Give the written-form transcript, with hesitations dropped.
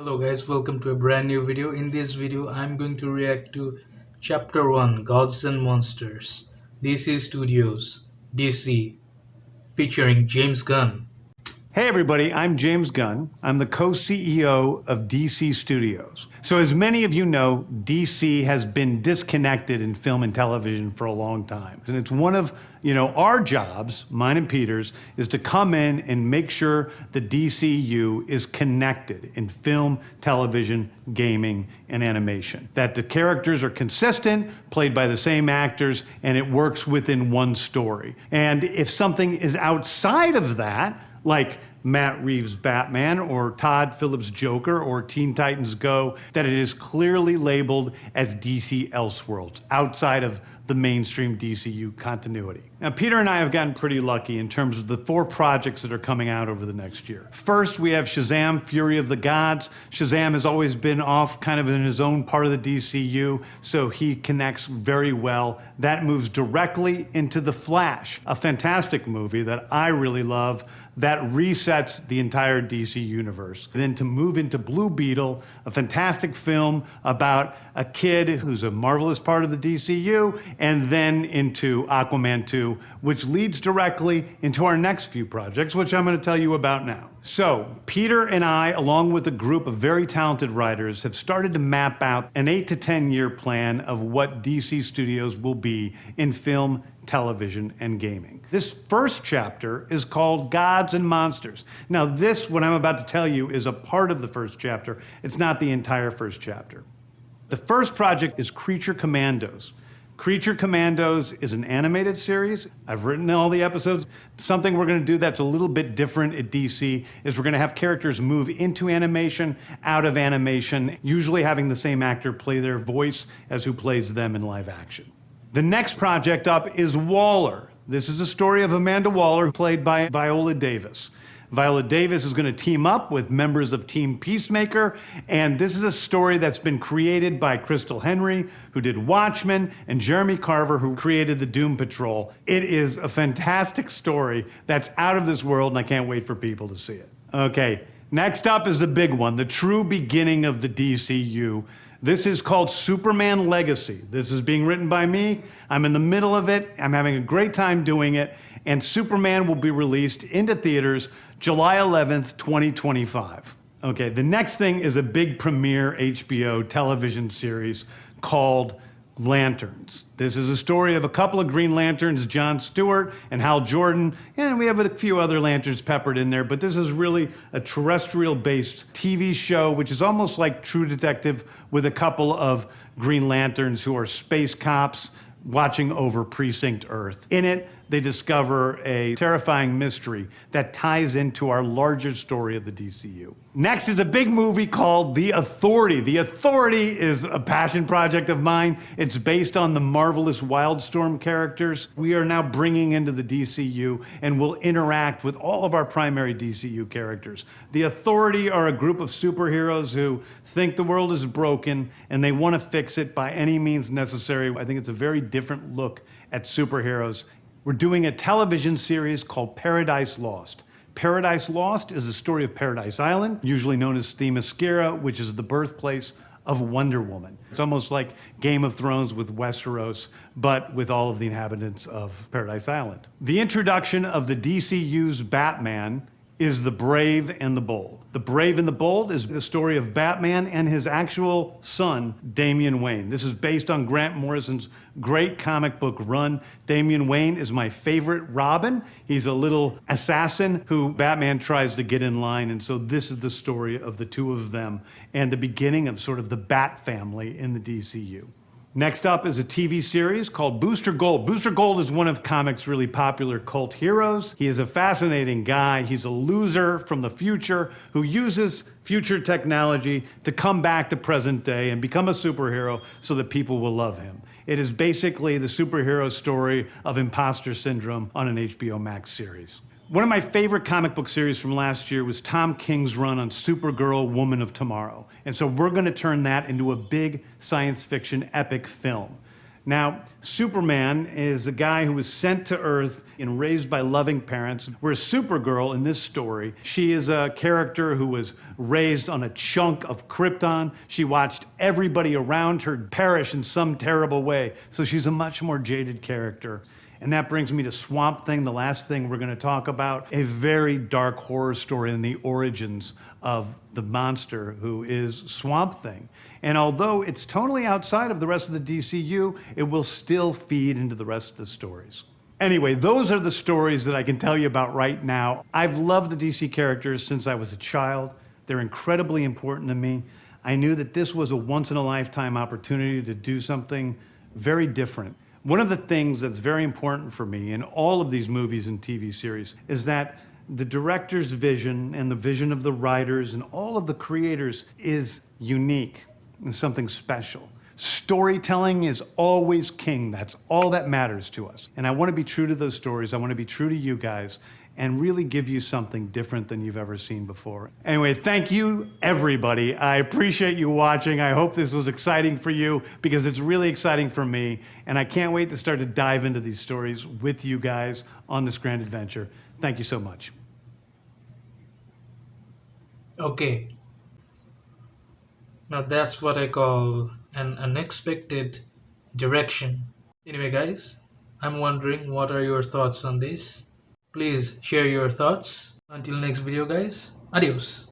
Hello guys, welcome to a brand new video. In this video, I'm going to react to Chapter 1, Gods and Monsters, DC Studios, DC, featuring James Gunn. Hey everybody, I'm James Gunn. I'm the co-CEO of DC Studios. So as many of you know, DC has been disconnected in film and television for a long time. And it's one of, our jobs, mine and Peter's, is to come in and make sure the DCU is connected in film, television, gaming, and animation. That the characters are consistent, played by the same actors, and it works within one story. And if something is outside of that, like Matt Reeves' Batman or Todd Phillips' Joker or Teen Titans Go, that it is clearly labeled as DC Elseworlds, outside of the mainstream DCU continuity. Now, Peter and I have gotten pretty lucky in terms of the 4 projects that are coming out over the next year. First, we have Shazam! Fury of the Gods. Shazam has always been off kind of in his own part of the DCU, so he connects very well. That moves directly into The Flash, a fantastic movie that I really love that resets the entire DC universe. Then to move into Blue Beetle, a fantastic film about a kid who's a marvelous part of the DCU, and then into Aquaman 2, which leads directly into our next few projects, which I'm going to tell you about now. So, Peter and I, along with a group of very talented writers, have started to map out an 8 to 10 year plan of what DC Studios will be in film, television, and gaming. This first chapter is called Gods and Monsters. Now, what I'm about to tell you, is a part of the first chapter. It's not the entire first chapter. The first project is Creature Commandos. Creature Commandos is an animated series. I've written all the episodes. Something we're going to do that's a little bit different at DC is we're going to have characters move into animation, out of animation, usually having the same actor play their voice as who plays them in live action. The next project up is Waller. This is a story of Amanda Waller, played by Viola Davis. Viola Davis is going to team up with members of Team Peacemaker, and this is a story that's been created by Crystal Henry, who did Watchmen, and Jeremy Carver, who created the Doom Patrol. It is a fantastic story that's out of this world, and I can't wait for people to see it. Okay, next up is the big one, the true beginning of the DCU. This is called Superman Legacy. This is being written by me. I'm in the middle of it. I'm having a great time doing it. And Superman will be released into theaters July 11th, 2025. Okay, the next thing is a big premiere HBO television series called Lanterns. This is a story of a couple of Green Lanterns, John Stewart and Hal Jordan, and we have a few other Lanterns peppered in there, but this is really a terrestrial-based TV show, which is almost like True Detective, with a couple of Green Lanterns who are space cops watching over Precinct Earth. In it, they discover a terrifying mystery that ties into our larger story of the DCU. Next is a big movie called The Authority. The Authority is a passion project of mine. It's based on the marvelous Wildstorm characters we are now bringing into the DCU and will interact with all of our primary DCU characters. The Authority are a group of superheroes who think the world is broken and they want to fix it by any means necessary. I think it's a very different look at superheroes. We're doing a television series called Paradise Lost. Paradise Lost is the story of Paradise Island, usually known as Themyscira, which is the birthplace of Wonder Woman. It's almost like Game of Thrones with Westeros, but with all of the inhabitants of Paradise Island. The introduction of the DCU's Batman is The Brave and the Bold. The Brave and the Bold is the story of Batman and his actual son, Damian Wayne. This is based on Grant Morrison's great comic book run. Damian Wayne is my favorite Robin. He's a little assassin who Batman tries to get in line, and so this is the story of the two of them and the beginning of sort of the Bat family in the DCU. Next up is a TV series called Booster Gold. Booster Gold is one of comics' really popular cult heroes. He is a fascinating guy. He's a loser from the future who uses future technology to come back to present day and become a superhero so that people will love him. It is basically the superhero story of imposter syndrome on an HBO Max series. One of my favorite comic book series from last year was Tom King's run on Supergirl, Woman of Tomorrow. And so we're going to turn that into a big science fiction epic film. Now, Superman is a guy who was sent to Earth and raised by loving parents, whereas Supergirl in this story, she is a character who was raised on a chunk of Krypton. She watched everybody around her perish in some terrible way, so she's a much more jaded character. And that brings me to Swamp Thing, the last thing we're going to talk about, a very dark horror story in the origins of the monster who is Swamp Thing. And although it's totally outside of the rest of the DCU, it will still feed into the rest of the stories. Anyway, those are the stories that I can tell you about right now. I've loved the DC characters since I was a child. They're incredibly important to me. I knew that this was a once-in-a-lifetime opportunity to do something very different. One of the things that's very important for me in all of these movies and TV series is that the director's vision and the vision of the writers and all of the creators is unique and something special. Storytelling is always king. That's all that matters to us. And I want to be true to those stories. I want to be true to you guys and really give you something different than you've ever seen before. Anyway, thank you, everybody. I appreciate you watching. I hope this was exciting for you because it's really exciting for me. And I can't wait to start to dive into these stories with you guys on this grand adventure. Thank you so much. Okay, now that's what I call an unexpected direction. Anyway, guys, I'm wondering what are your thoughts on this? Please share your thoughts. Until next video, guys. Adios.